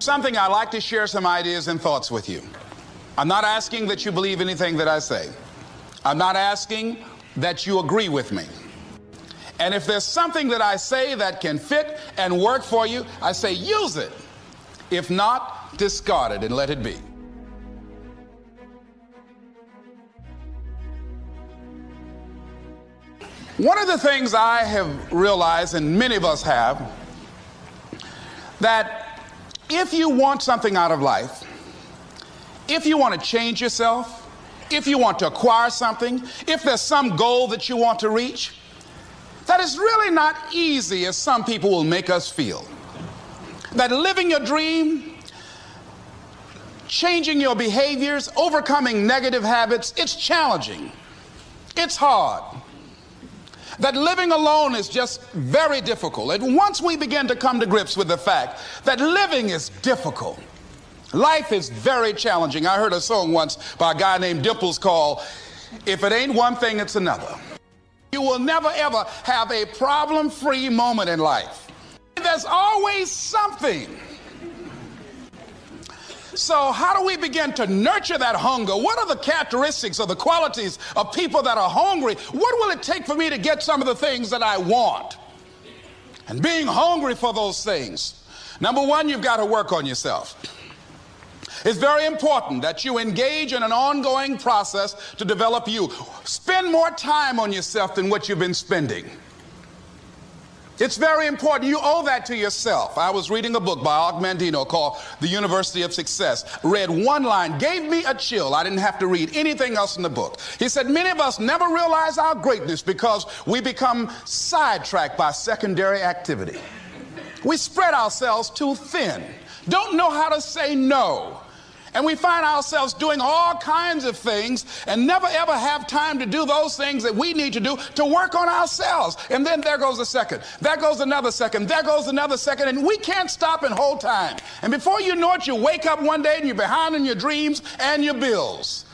Something I like to share some ideas and thoughts with you. I'm not asking that you believe anything that I say. I'm not asking that you agree with me. And if there's something that I say that can fit and work for you, I say use it. If not, discard it and let it be. One of the things I have realized, and many of us have, that if you want something out of life, if you want to change yourself, if you want to acquire something, if there's some goal that you want to reach, that is really not easy as some people will make us feel. That living your dream, changing your behaviors, overcoming negative habits, it's challenging. It's hard. That living alone is just very difficult. And once we begin to come to grips with the fact that living is difficult, life is very challenging. I heard a song once by a guy named Dimples called, "If it ain't one thing, it's another." You will never ever have a problem-free moment in life. There's always something. So how do we begin to nurture that hunger? What are the characteristics or the qualities of people that are hungry? What will it take for me to get some of the things that I want? And being hungry for those things, number one, you've got to work on yourself. It's very important that you engage in an ongoing process to develop you. Spend more time on yourself than what you've been spending. It's very important. You owe that to yourself. I was reading a book by Og Mandino called The University of Success. Read one line, gave me a chill. I didn't have to read anything else in the book. He said, many of us never realize our greatness because we become sidetracked by secondary activity. We spread ourselves too thin, don't know how to say no. And we find ourselves doing all kinds of things and never ever have time to do those things that we need to do to work on ourselves. And then there goes a second, there goes another second, there goes another second, and we can't stop and hold time. And before you know it, you wake up one day and you're behind on your dreams and your bills.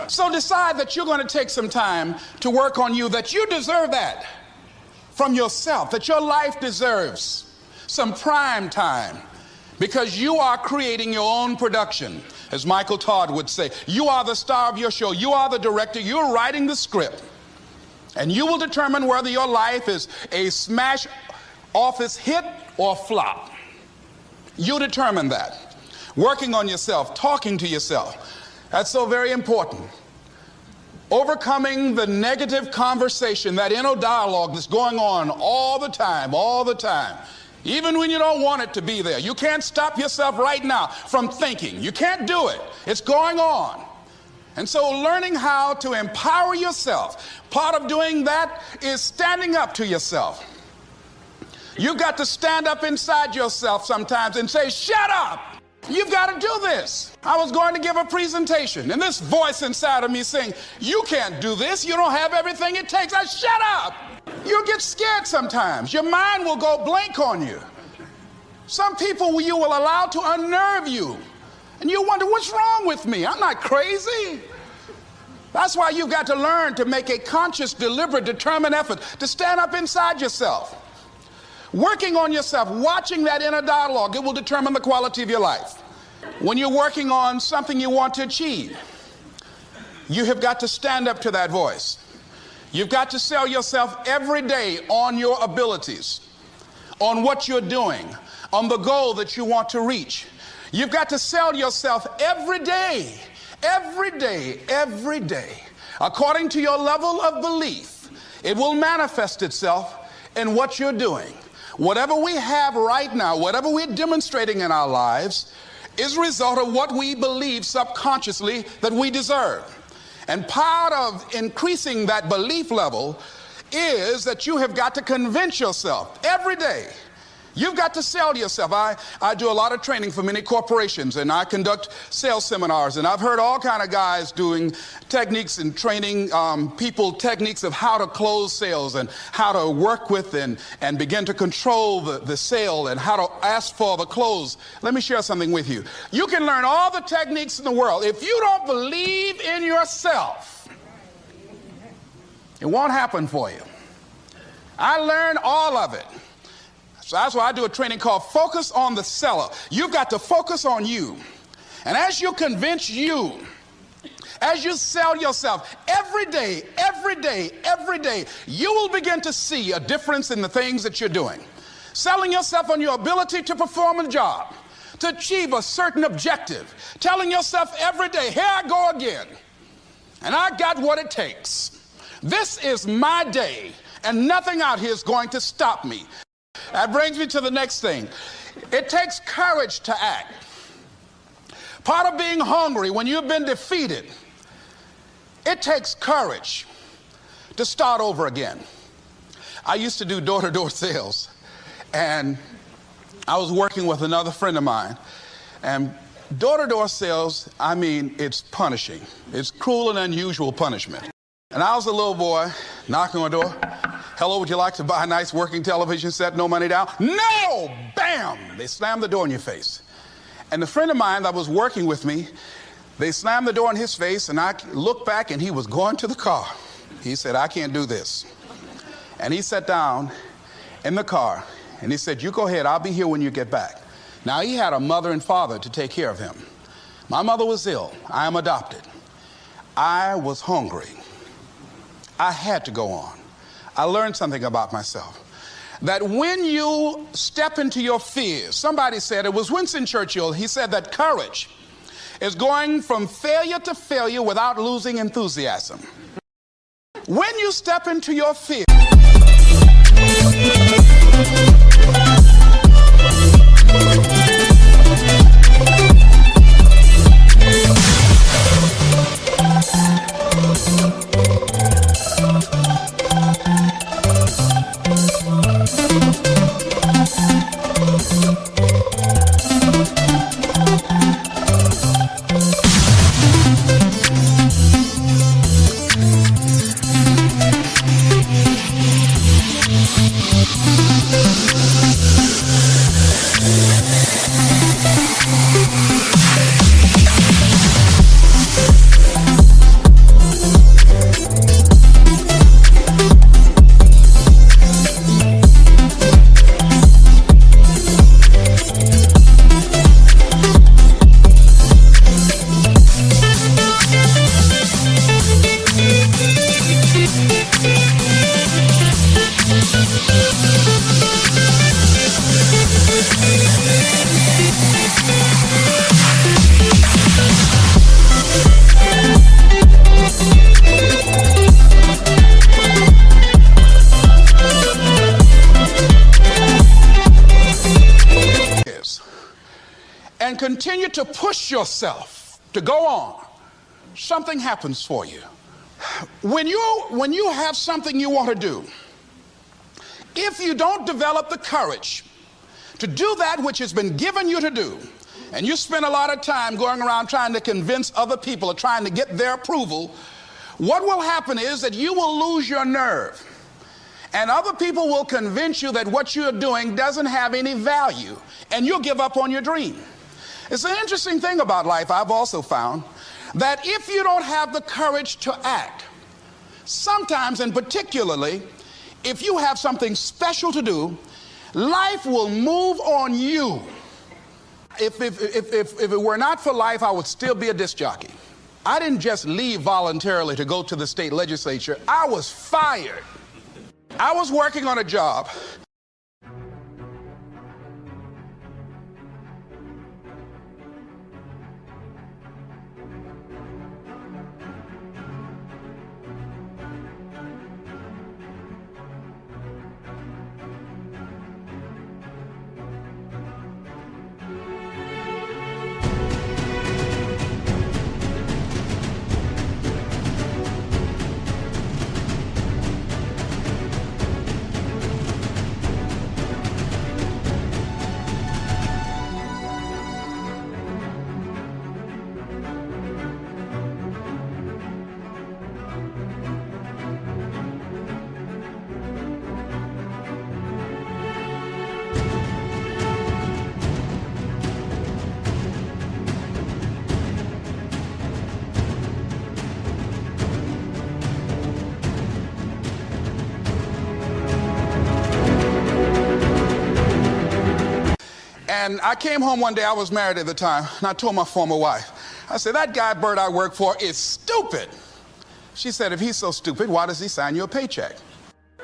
So decide that you're going to take some time to work on you, that you deserve that from yourself, that your life deserves some prime time. Because you are creating your own production. As Michael Todd would say, you are the star of your show. You are the director. You're writing the script. And you will determine whether your life is a smash office hit or flop. You determine that. Working on yourself, talking to yourself. That's so very important. Overcoming the negative conversation, that inner dialogue that's going on all the time, even when you don't want it to be there. You can't stop yourself right now from thinking. You can't do it. It's going on. And so learning how to empower yourself, part of doing that is standing up to yourself. You've got to stand up inside yourself sometimes and say, shut up. You've got to do this. I was going to give a presentation, and this voice inside of me saying, you can't do this. You don't have everything it takes. Shut up. You'll get scared sometimes. Your mind will go blank on you. Some people you will allow to unnerve you. And you wonder, what's wrong with me? I'm not crazy. That's why you've got to learn to make a conscious, deliberate, determined effort to stand up inside yourself. Working on yourself, watching that inner dialogue, it will determine the quality of your life. When you're working on something you want to achieve, you have got to stand up to that voice. You've got to sell yourself every day on your abilities, on what you're doing, on the goal that you want to reach. You've got to sell yourself every day, according to your level of belief. It will manifest itself in what you're doing. Whatever we have right now, whatever we're demonstrating in our lives, is a result of what we believe subconsciously that we deserve. And part of increasing that belief level is that you have got to convince yourself every day. You've got to sell yourself. I do a lot of training for many corporations, and I conduct sales seminars, and I've heard all kind of guys doing techniques and training people techniques of how to close sales and how to work with and begin to control the sale and how to ask for the close. Let me share something with you. You can learn all the techniques in the world. If you don't believe in yourself, it won't happen for you. I learned all of it. So that's why I do a training called Focus on the Seller. You've got to focus on you. And as you convince you, as you sell yourself every day, you will begin to see a difference in the things that you're doing. Selling yourself on your ability to perform a job, to achieve a certain objective. Telling yourself every day, here I go again. And I got what it takes. This is my day, and nothing out here is going to stop me. That brings me to the next thing. It takes courage to act. Part of being hungry when you've been defeated, it takes courage to start over again. I used to do door-to-door sales, and I was working with another friend of mine, and door-to-door sales, I mean, it's punishing. It's cruel and unusual punishment. And I was a little boy knocking on the door. Hello, would you like to buy a nice working television set? No money down? No! Bam! They slammed the door in your face. And the friend of mine that was working with me, they slammed the door in his face, and I looked back, and he was going to the car. He said, I can't do this. And he sat down in the car, and he said, you go ahead, I'll be here when you get back. Now, he had a mother and father to take care of him. My mother was ill. I am adopted. I was hungry. I had to go on. I learned something about myself. That when you step into your fears, somebody said, it was Winston Churchill, he said that courage is going from failure to failure without losing enthusiasm. When you step into your fear, and continue to push yourself to go on, something happens for you. When you have something you want to do, if you don't develop the courage to do that which has been given you to do, and you spend a lot of time going around trying to convince other people or trying to get their approval, what will happen is that you will lose your nerve. And other people will convince you that what you're doing doesn't have any value, and you'll give up on your dream. It's an interesting thing about life, I've also found, that if you don't have the courage to act, sometimes and particularly, if you have something special to do, life will move on you. If it were not for life, I would still be a disc jockey. I didn't just leave voluntarily to go to the state legislature. I was fired. I was working on a job. And I came home one day, I was married at the time, and I told my former wife, I said, that guy Bert I work for is stupid. She said, if he's so stupid, why does he sign you a paycheck?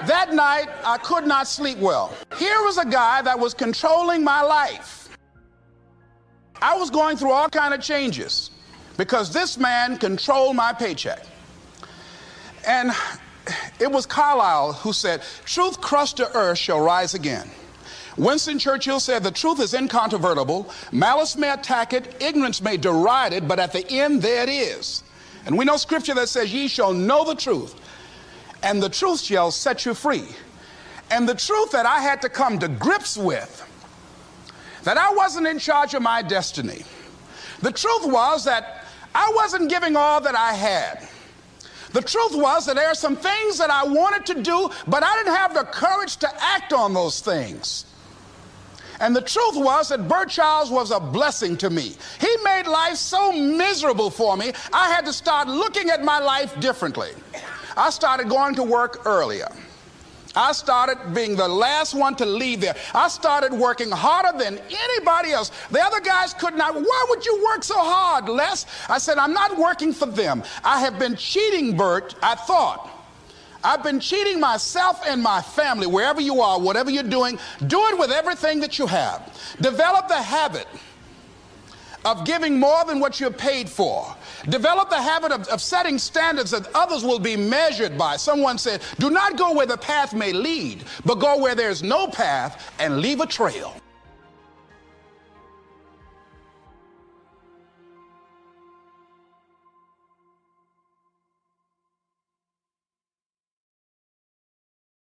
That night, I could not sleep well. Here was a guy that was controlling my life. I was going through all kinds of changes because this man controlled my paycheck. And it was Carlyle who said, truth crushed to earth shall rise again. Winston Churchill said, the truth is incontrovertible. Malice may attack it, ignorance may deride it, but at the end there it is. And we know scripture that says, ye shall know the truth, and the truth shall set you free. And the truth that I had to come to grips with, that I wasn't in charge of my destiny. The truth was that I wasn't giving all that I had. The truth was that there are some things that I wanted to do, but I didn't have the courage to act on those things. And the truth was that Bert Childs was a blessing to me. He made life so miserable for me, I had to start looking at my life differently. I started going to work earlier. I started being the last one to leave there. I started working harder than anybody else. The other guys could not. Why would you work so hard, Les? I said, I'm not working for them. I have been cheating, Bert, I thought. I've been cheating myself and my family. Wherever you are, whatever you're doing, do it with everything that you have. Develop the habit of giving more than what you're paid for. Develop the habit of setting standards that others will be measured by. Someone said, do not go where the path may lead, but go where there's no path and leave a trail.